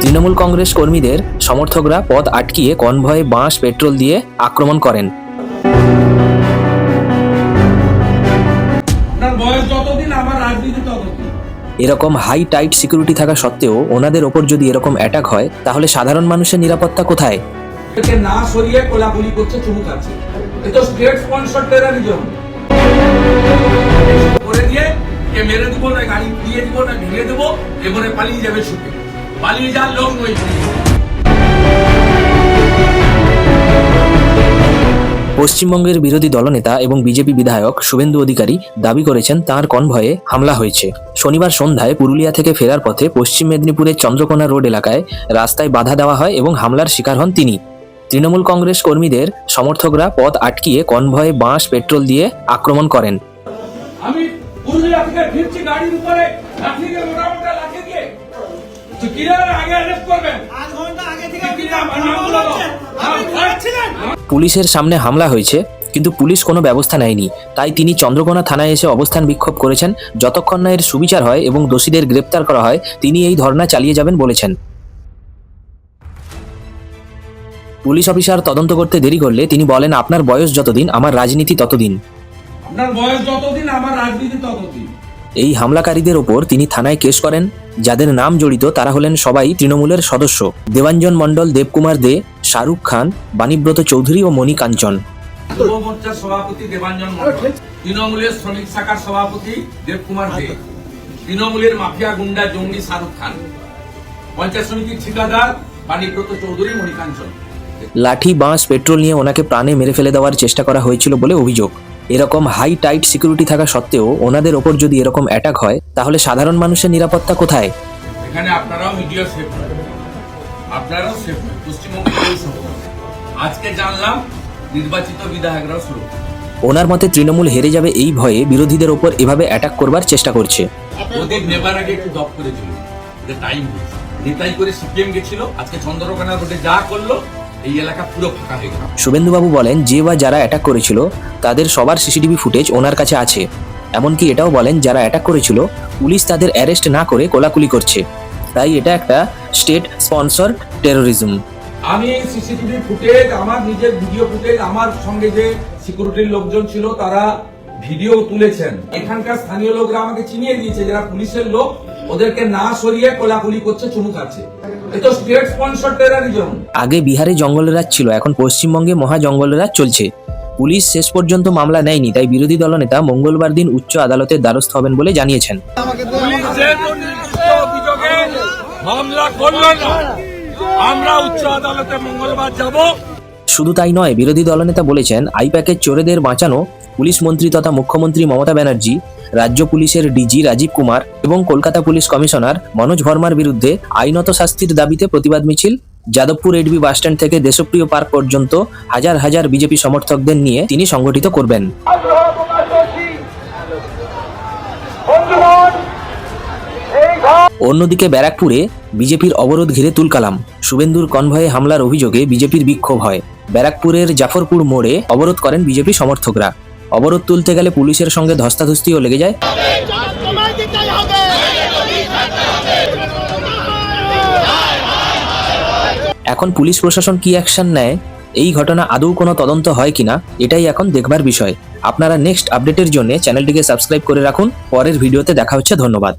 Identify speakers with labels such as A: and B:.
A: তৃণমূল কংগ্রেস কর্মীদের সমর্থকরা পথ আটকিয়ে কনভয়ে বাঁশ পেট্রোল দিয়ে আক্রমণ করেন। এরকম হাই টাইট সিকিউরিটি থাকা সত্ত্বেও ওনাদের ওপর যদি এরকম অ্যাটাক হয় তাহলে সাধারণ মানুষের নিরাপত্তা কোথায়?
B: না সরিয়ে কোলাকুলি করছে, চুমুক আছে। এটা স্টেট স্পন্সর টেররিজম। করে দিয়ে কে মেরে দিব না, গাড়ি দিয়ে দিব না, ভেঙে দেব, এবারে পালিয়ে যাবে ছুটে। পালিয়ে যাওয়ার লোক নয়।
A: পশ্চিমবঙ্গের বিরোধী দলনেতা এবং বিজেপি বিধায়ক শুভেন্দু অধিকারী দাবি করেছেন তাঁর কনভয়ে হামলা হয়েছে। শনিবার সন্ধ্যায় পুরুলিয়া থেকে ফেরার পথে পশ্চিম মেদিনীপুরের চন্দ্রকোনা রোড এলাকায় রাস্তায় বাধা দেওয়া হয় এবং হামলার শিকার হন তিনি। তৃণমূল কংগ্রেস কর্মীদের সমর্থকরা পথ আটকিয়ে কনভয়ে বাঁশ পেট্রোল দিয়ে আক্রমণ করেন।
B: আমি পুরুলিয়া থেকে ফিরছি গাড়ির উপরে লাঠি দিয়ে মোটা লাঠি দিয়ে তো কিরার আগে অ্যারেস্ট করবেন। আধ ঘন্টা আগে থেকে
A: পুলিশের সামনে হামলা হয়েছে কিন্তু পুলিশ কোনো ব্যবস্থা নেয়নি, তাই তিনি চন্দ্রকোনা থানায় এসে অবস্থান বিক্ষোভ করেছেন। যতক্ষণ না এর সুবিচার হয় এবং দোষীদের গ্রেপ্তার করা হয় তিনি এই ধর্ণা চালিয়ে যাবেন বলেছেন। পুলিশ অফিসার তদন্ত করতে দেরি করলে তিনি বলেন, আপনার বয়স যতদিন আমার রাজনীতি ততদিন।
B: আপনার বয়স যতদিন আমার রাজনীতি ততদিন।
A: এই হামলাকারীদের ওপর তিনি থানায় কেস করেন। যাদের নাম জড়িত তারা হলেন সবাই তৃণমূলের সদস্য: দেবাঞ্জন মণ্ডল, দেবকুমার দে, শাহরুখ খান, বাণীব্রত চৌধুরী ও মণি কাঞ্চন।
B: যুব মোর্চার সভাপতি দেবাঞ্জন মণ্ডল, তৃণমূলের শ্রমিক শাখার সভাপতি দেবকুমার দে, তৃণমূলের মাফিয়া গুন্ডা জঙ্গি শাহরুখ খান, পঞ্চায়েত সমিতির ঠিকাদার বাণীব্রত চৌধুরী, মণি কাঞ্চন।
A: লাঠি, বাঁশ, পেট্রোল নিয়ে ওনাকে প্রাণে মেরে ফেলে দেওয়ার চেষ্টা করা হয়েছিল বলে অভিযোগ। এরকম হাই টাইট সিকিউরিটি থাকা সত্ত্বেও ওনাদের ওপর যদি এরকম অ্যাটাক হয় তাহলে সাধারণ মানুষের নিরাপত্তা কোথায়?
B: এখানে আপনারাও মিডিয়া সেফ, আপনারাও সেফ, পশ্চিমবঙ্গের আজকে জানলাম নির্বাচিত বিধায়করাও শুরু।
A: ওনার মতে তৃণমূল হেরে যাবে এই ভয়ে বিরোধীদের ওপর এভাবে অ্যাটাক করবার চেষ্টা করছে।
B: ওদের নেবার আগে একটু দপ করেছিল, টাইম নেতাই করে সিপিএম গেছিল, আজকে চন্দ্রকোনা রোডে যা করলো এই এলাকা পুরো ফাঁকা হয়ে গেল।
A: শুভেন্দুবাবু বলেন, যে বা যারা অ্যাটাক করেছিল তাদের সবার সিসিটিভি ফুটেজ ওনার কাছে আছে। এমনকি এটাও বলেন, যারা অ্যাটাক করেছিল পুলিশ তাদের অ্যারেস্ট না করে কোলাকুলি করছে, তাই এটা একটা স্টেট স্পন্সর টেরোরিজম।
B: আমি সিসিটিভি ফুটেজ, আমার নিজের ভিডিও ফুটেজ, আমার সঙ্গে যে সিকিউরিটির লোকজন ছিল তারা ভিডিও তুলেছেন। এখানকার স্থানীয় লোকরা আমাকে চিনিয়ে দিয়েছে যারা পুলিশের লোক, ওদেরকে না সরিয়ে কোলাকুলি করছে, চুমুক আছে। এটা স্টেট স্পন্সর টেররিজম।
A: আগে বিহারে জঙ্গলরাজ ছিল, এখন পশ্চিমবঙ্গে মহা জঙ্গলরাজ চলছে। পুলিশ শেষ পর্যন্ত মামলা নেয়নি, তাই বিরোধী দলনেতা মঙ্গলবার দিন উচ্চ আদালতের দ্বারস্থ হবেন বলে জানিয়েছেন।
B: মামলা করলো না, আমরা উচ্চ আদালতে মঙ্গলবার যাব।
A: শুধু তাই নয়, বিরোধী দলনেতা বলেছেন, আইপ্যাকের চোরেদের বাঁচানো পুলিশ মন্ত্রী তথা মুখ্যমন্ত্রী মমতা ব্যানার্জি, রাজ্য পুলিশের ডিজি রাজীব কুমার এবং কলকাতা পুলিশ কমিশনার মনোজ ভার্মার বিরুদ্ধে আইনত শাস্তির দাবিতে প্রতিবাদ মিছিল যাদবপুর এডবি বাসস্ট্যান্ড থেকে দেশপ্রিয় পার্ক পর্যন্ত হাজার হাজার বিজেপি সমর্থকদের নিয়ে তিনি সংগঠিত করবেন। অন্যদিকে ব্যারাকপুরে বিজেপির অবরোধ ঘিরে তুলকালাম। শুভেন্দুর কনভয়ে হামলার অভিযোগে বিজেপির বিক্ষোভ হয়। ব্যারাকপুরের জাফরপুর মোড়ে অবরোধ করেন বিজেপি সমর্থকরা। অবরোধ তুলতে গেলে পুলিশের সঙ্গে ধস্তাধস্তিও লেগে যায়। এখন পুলিশ প্রশাসন কি অ্যাকশন নেয়, এই ঘটনা আদৌ কোনো তদন্ত হয় কিনা, এটাই এখন দেখবার বিষয়। আপনারা নেক্সট আপডেটের জন্য চ্যানেলটিকে সাবস্ক্রাইব করে রাখুন। পরের ভিডিওতে দেখা হচ্ছে। ধন্যবাদ।